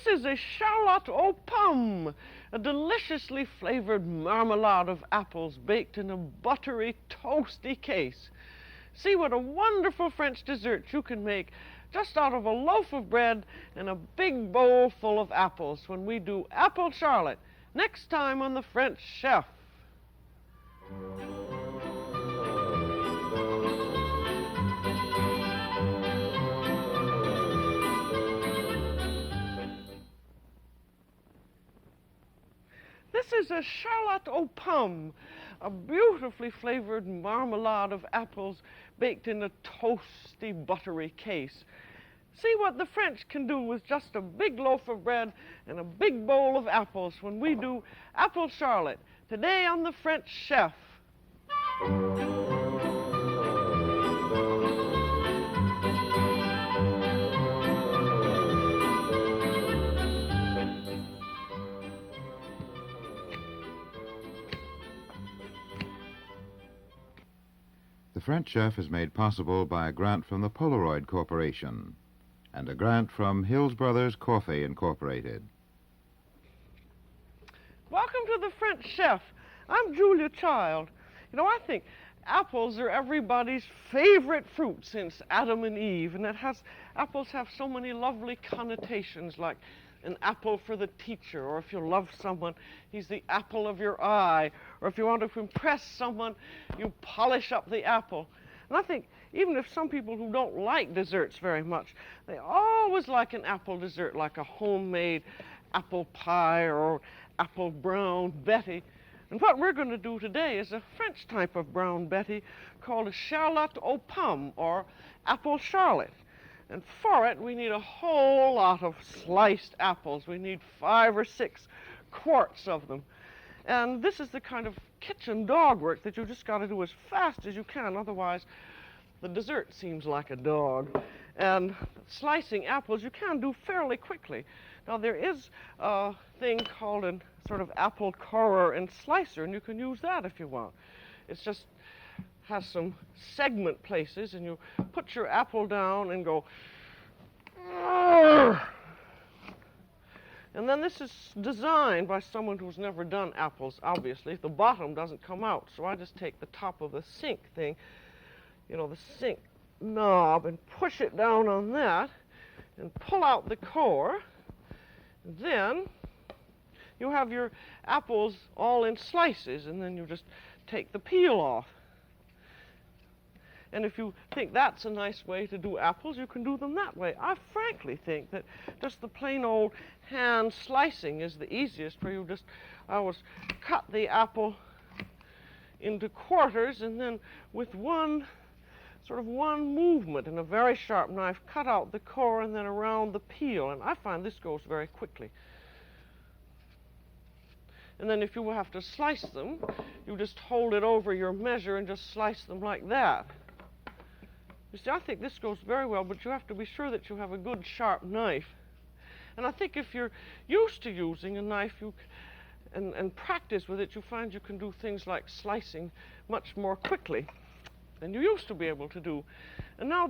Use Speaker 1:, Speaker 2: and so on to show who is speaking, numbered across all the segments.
Speaker 1: is a charlotte aux pommes, a deliciously flavored marmalade of apples baked in a buttery, toasty case. See what a wonderful French dessert you can make just out of a loaf of bread and a big bowl full of apples when we do apple charlotte next time on The French Chef. This is a charlotte aux pommes, a beautifully flavored marmalade of apples baked in a toasty, buttery case. See what the French can do with just a big loaf of bread and a big bowl of apples when we do apple charlotte today on The French Chef.
Speaker 2: The French Chef is made possible by a grant from the Polaroid Corporation and a grant from Hills Brothers Coffee Incorporated.
Speaker 1: Welcome to The French Chef. I'm Julia Child. You know, I think apples are everybody's favorite fruit since Adam and Eve, and apples have so many lovely connotations, like an apple for the teacher, or if you love someone, he's the apple of your eye, or if you want to impress someone, you polish up the apple. And I think even if some people who don't like desserts very much, they always like an apple dessert, like a homemade apple pie or apple brown Betty. And what we're going to do today is a French type of brown Betty called a charlotte aux pommes, or apple charlotte. And for it, we need a whole lot of sliced apples. We need 5 or 6 quarts of them. And this is the kind of kitchen dog work that you just got to do as fast as you can, otherwise the dessert seems like a dog. And slicing apples you can do fairly quickly. Now there is a thing called a sort of apple corer and slicer, and you can use that if you want. It's just has some segment places, and you put your apple down and go, "Arr!" And then this is designed by someone who's never done apples, obviously. The bottom doesn't come out, so I just take the top of the sink thing, you know, the sink knob, and push it down on that and pull out the core. Then you have your apples all in slices, and then you just take the peel off. And if you think that's a nice way to do apples, you can do them that way. I frankly think that just the plain old hand slicing is the easiest, where I always cut the apple into quarters, and then with one movement and a very sharp knife, cut out the core and then around the peel. And I find this goes very quickly. And then if you have to slice them, you just hold it over your measure and just slice them like that. You see, I think this goes very well, but you have to be sure that you have a good sharp knife. And I think if you're used to using a knife and practice with it, you find you can do things like slicing much more quickly than you used to be able to do. And now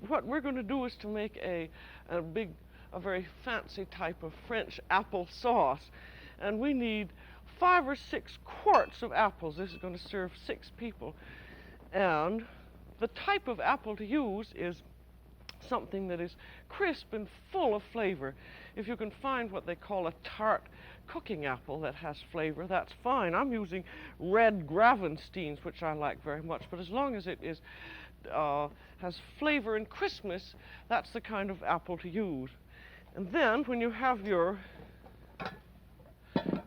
Speaker 1: what we're going to do is to make a very fancy type of French apple sauce. And we need 5 or 6 quarts of apples. This is going to serve 6 people. And the type of apple to use is something that is crisp and full of flavor. If you can find what they call a tart cooking apple that has flavor, that's fine. I'm using red Gravensteins, which I like very much, but as long as it has flavor and crispness, that's the kind of apple to use. And then when you have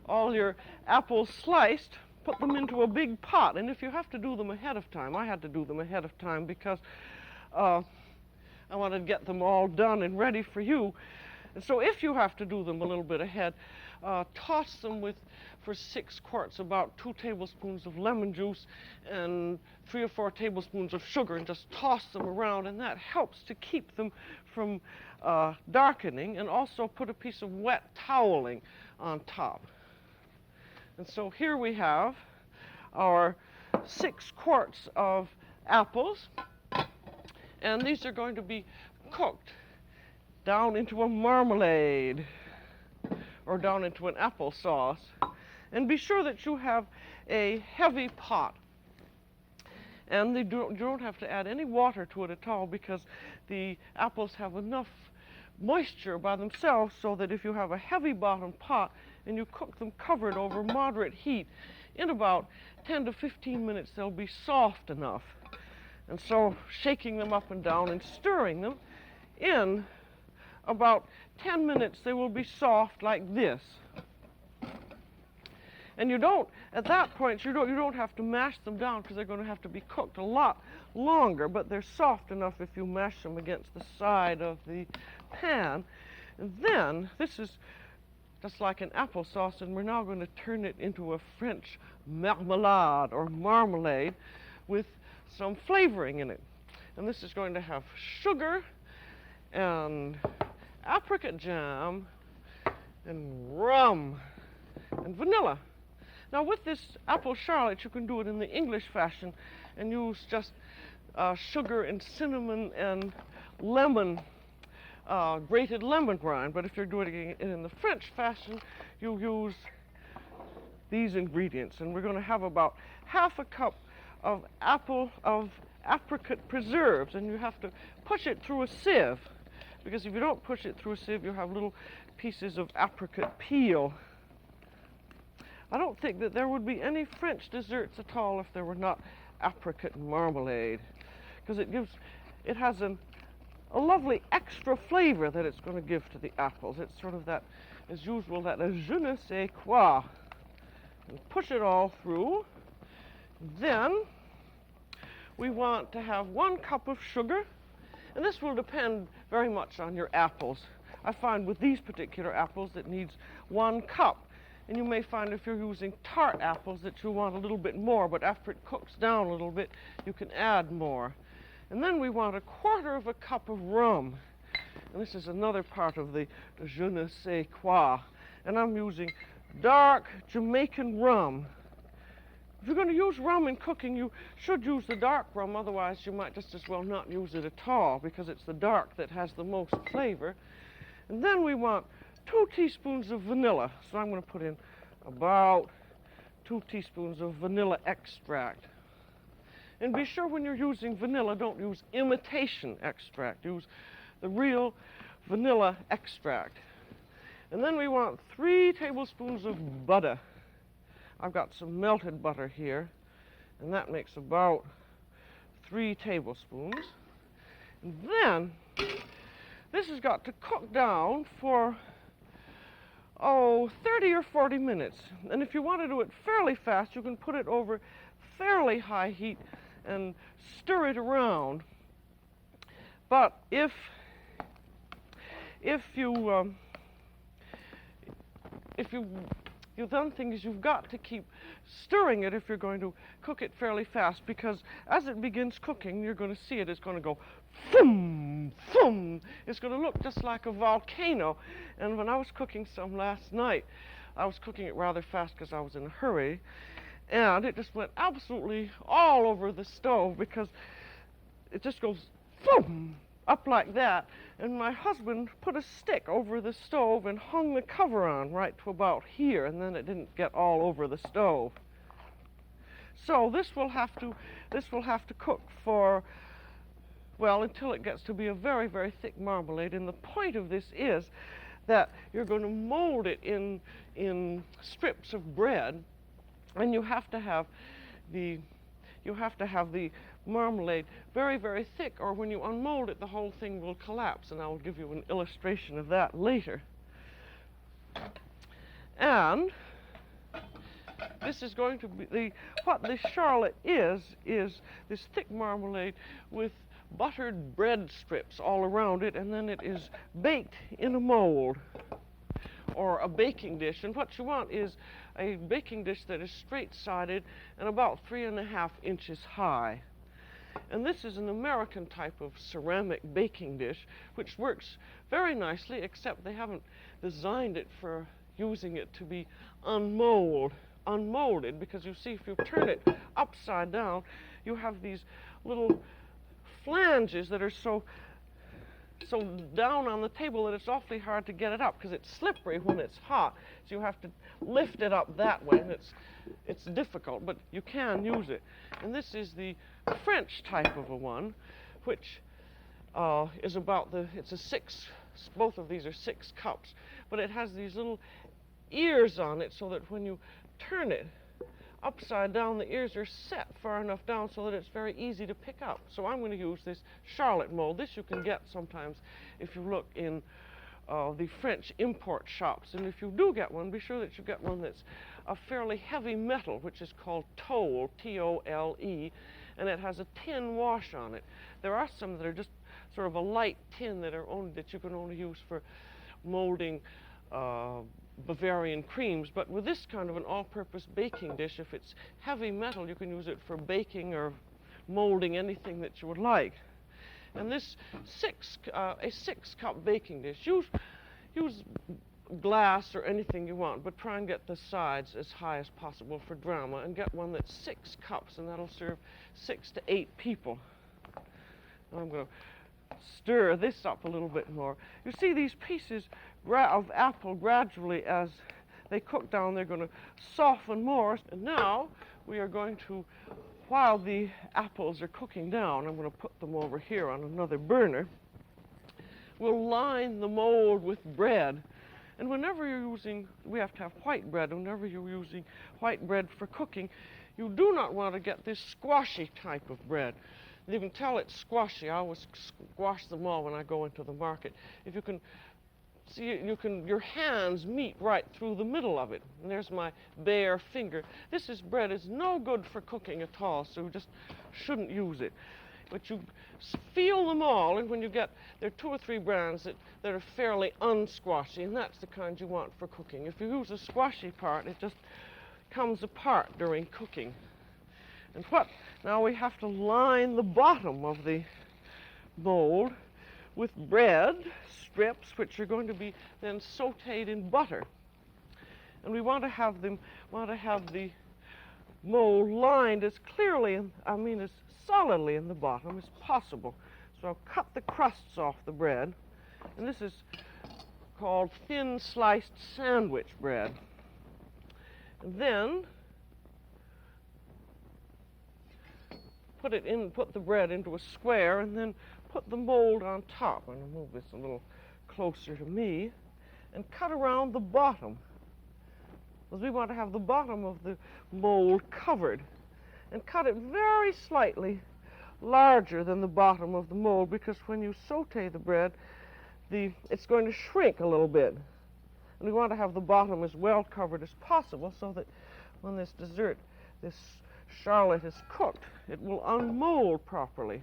Speaker 1: all your apples sliced, put them into a big pot. And if you have to do them ahead of time, I had to do them ahead of time because I wanted to get them all done and ready for you. And so if you have to do them a little bit ahead, toss them for 6 quarts, about 2 tablespoons of lemon juice and 3 or 4 tablespoons of sugar, and just toss them around, and that helps to keep them from darkening, and also put a piece of wet toweling on top. And so here we have our 6 quarts of apples, and these are going to be cooked down into a marmalade or down into an applesauce. And be sure that you have a heavy pot. And you don't have to add any water to it at all, because the apples have enough moisture by themselves so that if you have a heavy bottom pot and you cook them covered over moderate heat, in about 10 to 15 minutes they'll be soft enough. And so shaking them up and down and stirring them, in about 10 minutes they will be soft like this. And you don't, at that point, you don't have to mash them down, because they're going to have to be cooked a lot longer, but they're soft enough if you mash them against the side of the pan. And then, this is just like an applesauce, and we're now going to turn it into a French marmalade, or marmalade, with some flavoring in it. And this is going to have sugar and apricot jam and rum and vanilla. Now with this apple charlotte, you can do it in the English fashion and use just sugar and cinnamon and lemon, grated lemon rind. But if you're doing it in the French fashion, you use these ingredients. And we're going to have about half a cup of apricot preserves, and you have to push it through a sieve, because if you don't push it through a sieve, you have little pieces of apricot peel. I don't think that there would be any French desserts at all if there were not apricot marmalade, because it has a lovely extra flavor that it's going to give to the apples. It's sort of that, as usual, that je ne sais quoi. And push it all through. Then we want to have 1 cup of sugar, and this will depend very much on your apples. I find with these particular apples it needs 1 cup. And you may find if you're using tart apples that you want a little bit more, but after it cooks down a little bit, you can add more. And then we want 1/4 cup of rum. And this is another part of the je ne sais quoi. And I'm using dark Jamaican rum. If you're going to use rum in cooking, you should use the dark rum, otherwise you might just as well not use it at all, because it's the dark that has the most flavor. And then we want 2 teaspoons of vanilla. So I'm going to put in about 2 teaspoons of vanilla extract. And be sure when you're using vanilla, don't use imitation extract. Use the real vanilla extract. And then we want 3 tablespoons of butter. I've got some melted butter here, and that makes about 3 tablespoons. And then this has got to cook down for 30 or 40 minutes. And if you want to do it fairly fast, you can put it over fairly high heat and stir it around. But if the other thing is you've got to keep stirring it if you're going to cook it fairly fast, because as it begins cooking, you're going to see it's going to go foom, foom. It's going to look just like a volcano. And when I was cooking some last night, I was cooking it rather fast because I was in a hurry, and it just went absolutely all over the stove, because it just goes foom, up like that. And my husband put a stick over the stove and hung the cover on right to about here, and then it didn't get all over the stove. So this will have to cook for, well, until it gets to be a very, very thick marmalade. And the point of this is that you're going to mold it in strips of bread, and you have to have the marmalade very, very thick, or when you unmold it, the whole thing will collapse, and I will give you an illustration of that later. And this is going to be what the charlotte is this thick marmalade with buttered bread strips all around it, and then it is baked in a mold or a baking dish. And what you want is a baking dish that is straight-sided and about 3.5 inches high. And this is an American type of ceramic baking dish, which works very nicely, except they haven't designed it for using it to be unmolded, because you see, if you turn it upside down, you have these little flanges that are so so down on the table that it's awfully hard to get it up because it's slippery when it's hot. So you have to lift it up that way, and it's difficult, but you can use it. And this is the French type of a one, which is about it's a 6, both of these are 6 cups, but it has these little ears on it so that when you turn it upside down, the ears are set far enough down so that it's very easy to pick up. So I'm going to use this Charlotte mold. This you can get sometimes if you look in the French import shops. And if you do get one, be sure that you get one that's a fairly heavy metal, which is called tole, T-O-L-E, and it has a tin wash on it. There are some that are just sort of a light tin that you can only use for molding Bavarian creams, but with this kind of an all-purpose baking dish, if it's heavy metal, you can use it for baking or molding anything that you would like. And this a 6-cup baking dish, use glass or anything you want, but try and get the sides as high as possible for drama, and get one that's 6 cups, and that'll serve 6 to 8 people. I'm going to stir this up a little bit more. You see these pieces of apple gradually, as they cook down, they're going to soften more. And now we are going to, while the apples are cooking down, I'm going to put them over here on another burner. We'll line the mold with bread. And whenever you're using, we have to have white bread, whenever you're using white bread for cooking, you do not want to get this squashy type of bread. You can tell it's squashy. I always squash them all when I go into the market. If you can see, your hands meet right through the middle of it. And there's my bare finger. This bread is no good for cooking at all, so you just shouldn't use it. But you feel them all, and when you get, there are 2 or 3 brands that are fairly unsquashy, and that's the kind you want for cooking. If you use a squashy part, it just comes apart during cooking. And now we have to line the bottom of the mold with bread strips, which are going to be then sauteed in butter. And we want to have the mold lined as clearly, as solidly in the bottom as possible. So I'll cut the crusts off the bread, and this is called thin sliced sandwich bread. And then put the bread into a square, and then put the mold on top. I'm going to move this a little closer to me, and cut around the bottom, because we want to have the bottom of the mold covered, and cut it very slightly larger than the bottom of the mold, because when you saute the bread, it's going to shrink a little bit. And we want to have the bottom as well covered as possible so that when this Charlotte is cooked, it will unmold properly.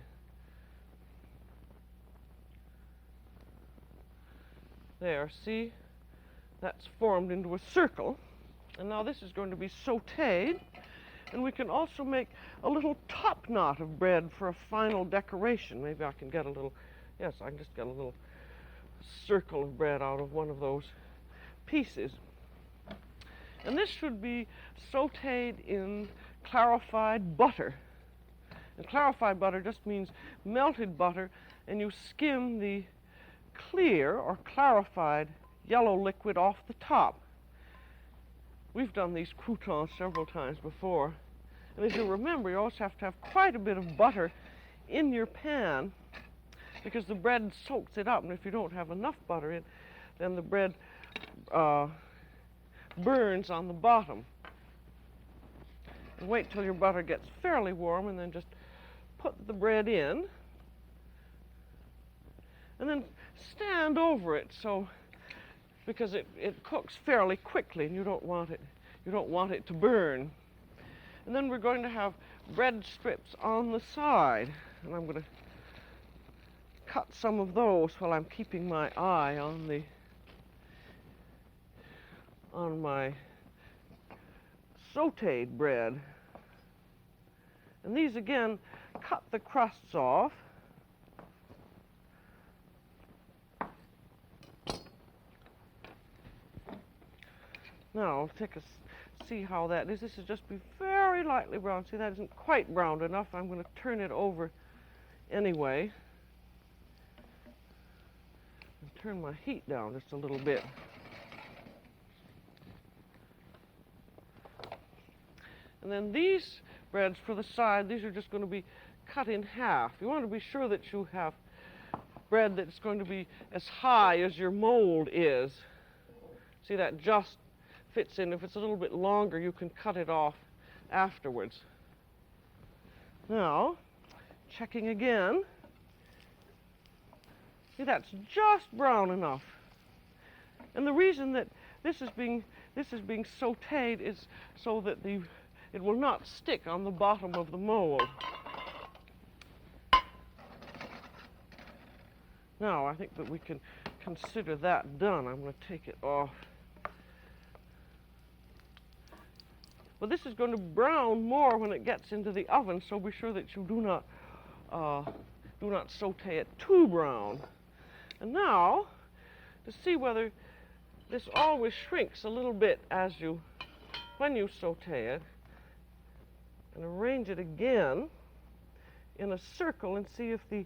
Speaker 1: There, see? That's formed into a circle. And now this is going to be sauteed. And we can also make a little top knot of bread for a final decoration. Maybe I can get a little, yes, I can just get a little circle of bread out of one of those pieces. And this should be sauteed in clarified butter. And clarified butter just means melted butter, and you skim the clear or clarified yellow liquid off the top. We've done these croutons several times before. And as you remember, you also have to have quite a bit of butter in your pan, because the bread soaks it up, and if you don't have enough butter in, then the bread burns on the bottom. And wait till your butter gets fairly warm, and then just put the bread in, and then stand over it, so because it cooks fairly quickly, and you don't want it to burn. And then we're going to have bread strips on the side, and I'm going to cut some of those while I'm keeping my eye on my sauteed bread. And these again, cut the crusts off. Now, see how that is. This is just be very lightly brown. See, that isn't quite browned enough. I'm going to turn it over anyway. turn my heat down just a little bit. And then these breads for the side, these are just going to be cut in half. You want to be sure that you have bread that's going to be as high as your mold is. See, that just fits in. If it's a little bit longer, you can cut it off afterwards. Now, checking again. See, that's just brown enough. And the reason that this is being sauteed is so that it will not stick on the bottom of the mold. Now, I think that we can consider that done. I'm going to take it off. But this is going to brown more when it gets into the oven, so be sure that you do not saute it too brown. And now, to see whether this always shrinks a little bit when you saute it, and arrange it again in a circle and see if the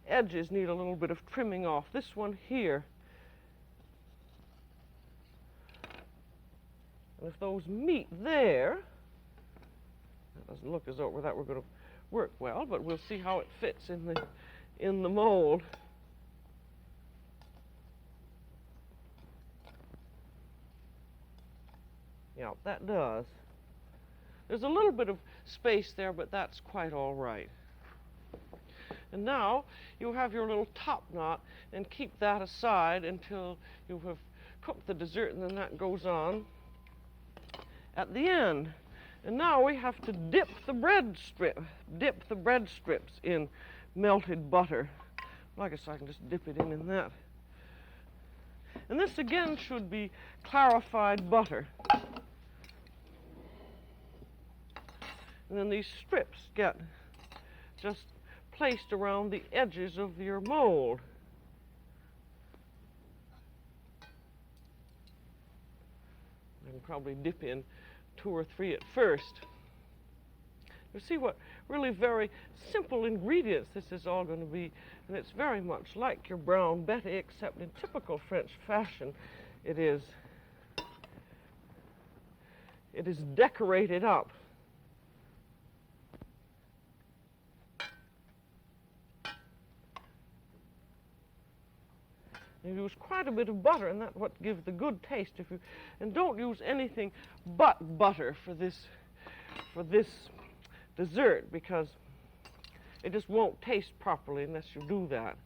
Speaker 1: edges need a little bit of trimming off. This one here, and if those meet there, that doesn't look as though that were going to work well, but we'll see how it fits in the mold. Yeah, that does. There's a little bit of space there, but that's quite all right. And now you have your little top knot, and keep that aside until you have cooked the dessert, and then that goes on at the end. And now we have to dip the bread strips in melted butter. Well, I guess I can just dip it in that. And this again should be clarified butter. And then these strips get just placed around the edges of your mold. I can probably dip in 2 or 3 at first. You see what really very simple ingredients this is all going to be, and it's very much like your brown Betty, except in typical French fashion, it is decorated up. You use quite a bit of butter, and that's what gives the good taste. And don't use anything but butter for this dessert, because it just won't taste properly unless you do that.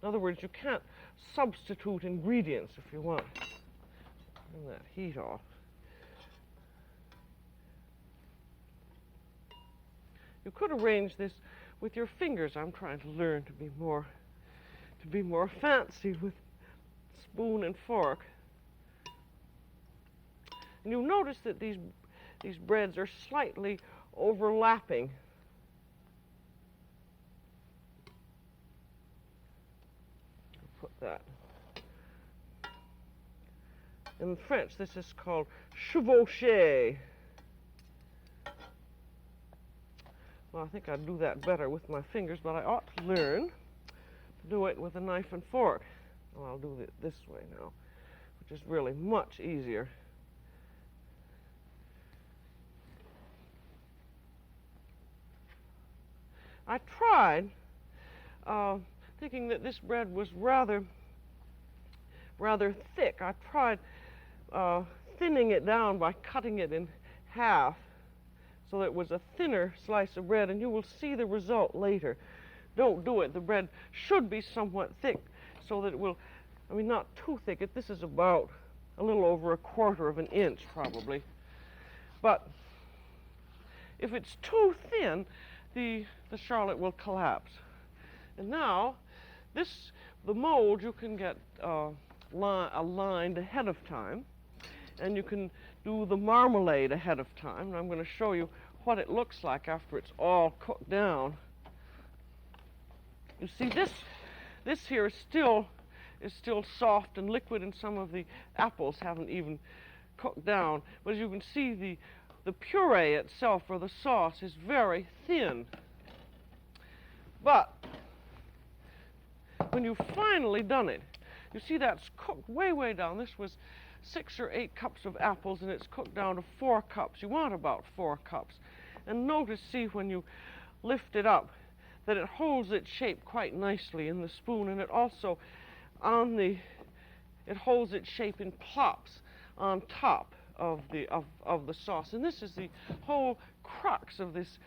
Speaker 1: In other words, you can't substitute ingredients if you want. Turn that heat off. You could arrange this with your fingers. I'm trying to learn to be more fancy with spoon and fork. And you'll notice that these breads are slightly overlapping. I'll put that. In French, this is called chevaucher. Well, I think I'd do that better with my fingers, but I ought to learn to do it with a knife and fork. Well, I'll do it this way now, which is really much easier. I tried thinking that this bread was rather thick. I tried thinning it down by cutting it in half so that it was a thinner slice of bread, and you will see the result later. Don't do it. The bread should be somewhat thick so that it will, not too thick. This is about a little over 1/4 of an inch probably. But if it's too thin, the charlotte will collapse. And now, the mold you can get aligned ahead of time, and you can do the marmalade ahead of time. And I'm going to show you what it looks like after it's all cooked down. You see, this here is still soft and liquid, and some of the apples haven't even cooked down. But as you can see, the puree itself, or the sauce, is very thin. But when you've finally done it, you see that's cooked way, way down. This was 6 or 8 cups of apples, and it's cooked down to 4 cups. You want about 4 cups. And notice, see, when you lift it up, that it holds its shape quite nicely in the spoon, and it also, it holds its shape in plops on top of the sauce. And this is the whole crux of this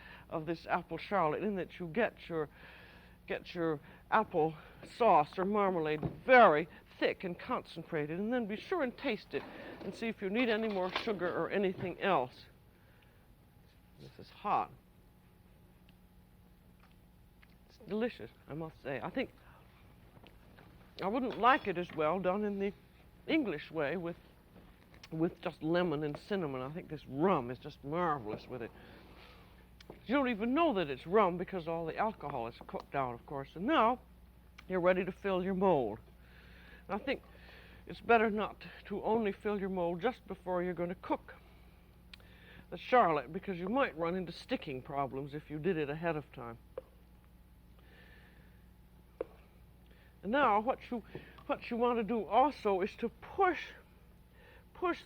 Speaker 1: apple charlotte, in that you get your apple sauce or marmalade very thick and concentrated, and then be sure and taste it and see if you need any more sugar or anything else. This is hot. It's delicious, I must say. I think I wouldn't like it as well done in the English way with just lemon and cinnamon. I think this rum is just marvelous with it. You don't even know that it's rum because all the alcohol is cooked out, of course. And now you're ready to fill your mold. And I think it's better not to only fill your mold just before you're going to cook the charlotte, because you might run into sticking problems if you did it ahead of time. And now what you want to do also is to push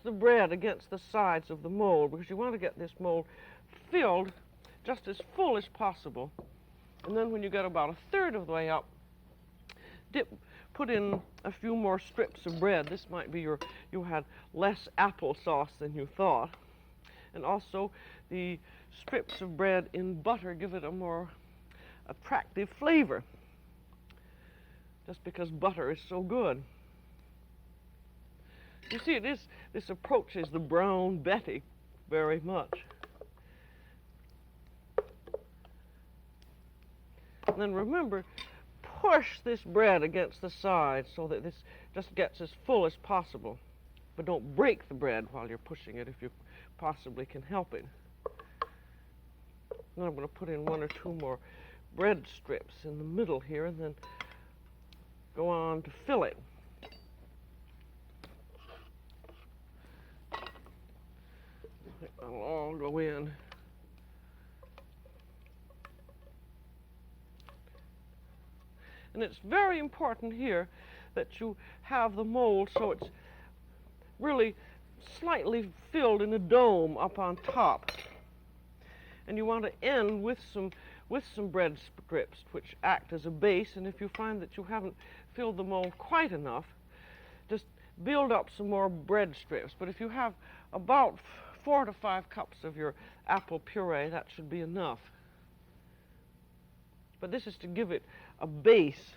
Speaker 1: the bread against the sides of the mold, because you want to get this mold filled just as full as possible. And then when you get about 1/3 of the way up, put in a few more strips of bread. This might be you had less applesauce than you thought. And also the strips of bread in butter give it a more attractive flavor, just because butter is so good. You see, this approaches the brown Betty very much. And then remember, push this bread against the side so that this just gets as full as possible. But don't break the bread while you're pushing it if you possibly can help it. Now I'm going to put in 1 or 2 more bread strips in the middle here, and then go on to fill it. That'll all go in. And it's very important here that you have the mold so it's really slightly filled in a dome up on top. And you want to end with some bread strips, which act as a base. And if you find that you haven't filled the mold quite enough, just build up some more bread strips. But if you have about 4 to 5 cups of your apple puree, that should be enough. But this is to give it a base,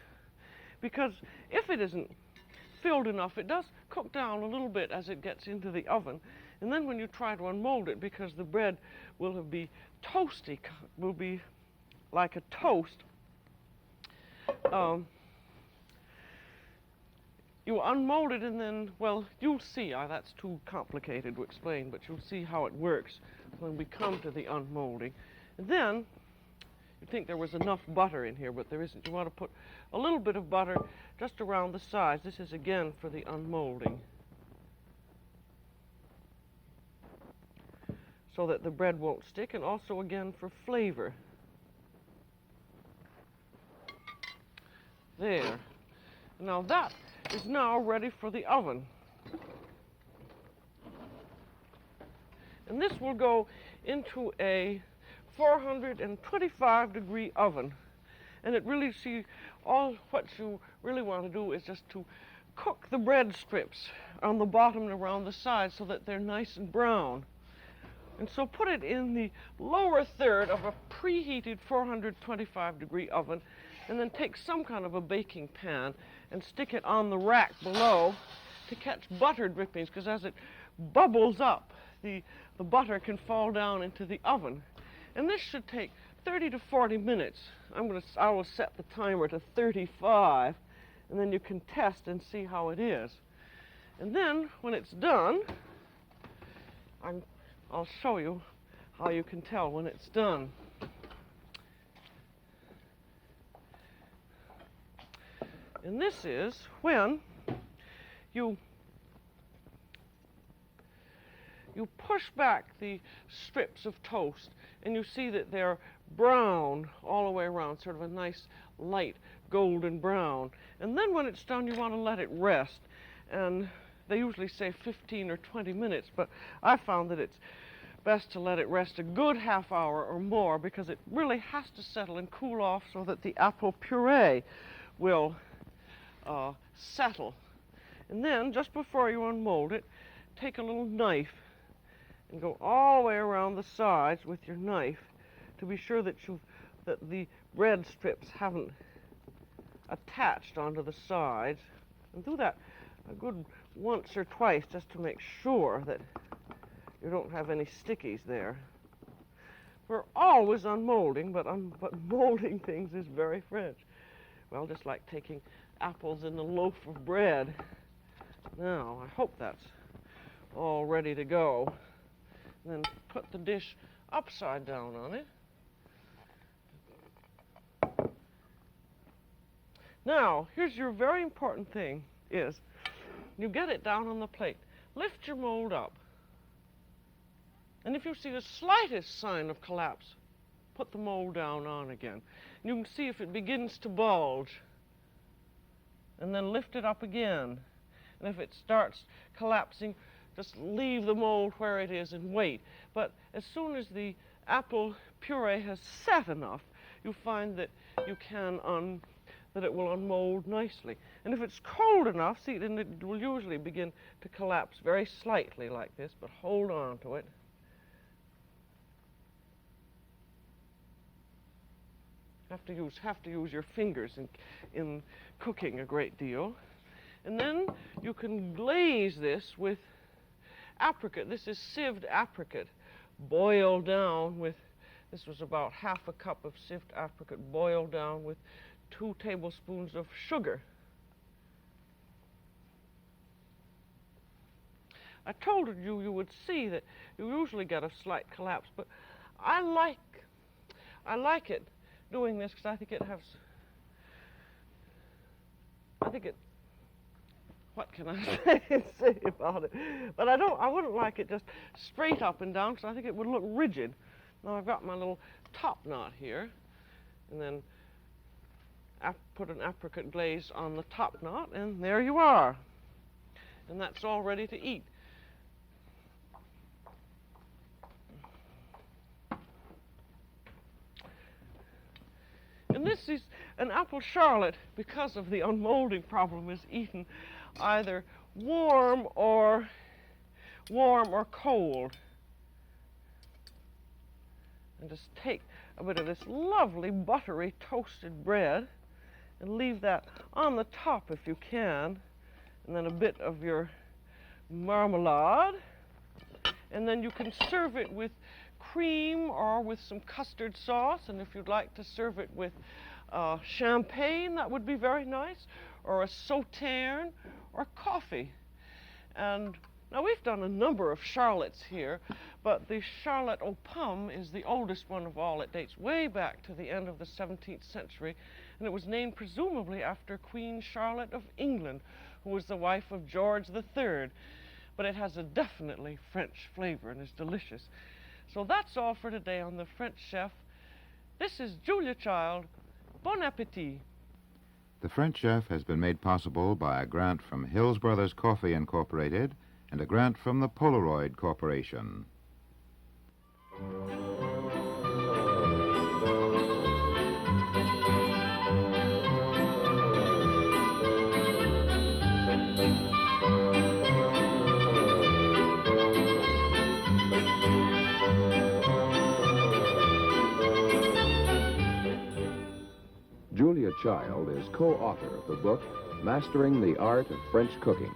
Speaker 1: because if it isn't filled enough, it does cook down a little bit as it gets into the oven. And then when you try to unmold it, because the bread will be toasty, will be like a toast, you unmold it, and then, well, you'll see. That's too complicated to explain, but you'll see how it works when we come to the unmolding. And then you'd think there was enough butter in here, but there isn't. You want to put a little bit of butter just around the sides. This is again for the unmolding, so that the bread won't stick, and also again for flavor. There. Now that is now ready for the oven. And this will go into a 425-degree oven. And it really, all what you really want to do is just to cook the bread strips on the bottom and around the sides so that they're nice and brown. And so put it in the lower third of a preheated 425-degree oven, and then take some kind of a baking pan and stick it on the rack below to catch butter drippings, because as it bubbles up, the butter can fall down into the oven. And this should take 30 to 40 minutes. I will set the timer to 35, and then you can test and see how it is. And then when it's done, I'll show you how you can tell when it's done. And this is when you push back the strips of toast, and you see that they're brown all the way around, sort of a nice light golden brown. And then when it's done, you want to let it rest. And they usually say 15 or 20 minutes, but I found that it's best to let it rest a good half hour or more because it really has to settle and cool off so that the apple puree will settle. And then, just before you unmold it, take a little knife and go all the way around the sides with your knife to be sure that the bread strips haven't attached onto the sides. And do that a good once or twice just to make sure that you don't have any stickies there. We're always unmolding, but molding things is very French. Well, just like taking apples in a loaf of bread. Now, I hope that's all ready to go. And then put the dish upside down on it. Now, here's your very important thing is you get it down on the plate. Lift your mold up. And if you see the slightest sign of collapse, put the mold down on again. And you can see if it begins to bulge. And then lift it up again. And if it starts collapsing, just leave the mold where it is and wait. But as soon as the apple puree has set enough, you find that you can that it will unmold nicely. And if it's cold enough, see, then it will usually begin to collapse very slightly like this, but hold on to it. Have to use your fingers in cooking a great deal. And then you can glaze this with apricot. This is sieved apricot, boiled down with, this was about half a cup of sieved apricot, boiled down with 2 tablespoons of sugar. I told you you would see that you usually get a slight collapse, but I like it doing this because I think what can I say about it? But I wouldn't like it just straight up and down because I think it would look rigid. Now I've got my little top knot here, and then put an apricot glaze on the top knot, and there you are. And that's all ready to eat. And this is an apple charlotte, because of the unmolding problem, is eaten either warm or cold. And just take a bit of this lovely buttery toasted bread and leave that on the top if you can, and then a bit of your marmalade, and then you can serve it with cream or with some custard sauce, and if you'd like to serve it with champagne, that would be very nice, or a Sauteing or coffee. And now we've done a number of charlottes here, but the charlotte aux pommes is the oldest one of all. It dates way back to the end of the 17th century, and it was named presumably after Queen Charlotte of England, who was the wife of George III. But it has a definitely French flavor and is delicious. So that's all for today on The French Chef. This is Julia Child. Bon appétit.
Speaker 2: The French Chef has been made possible by a grant from Hills Brothers Coffee Incorporated and a grant from the Polaroid Corporation.
Speaker 3: Julia Child is co-author of the book Mastering the Art of French Cooking.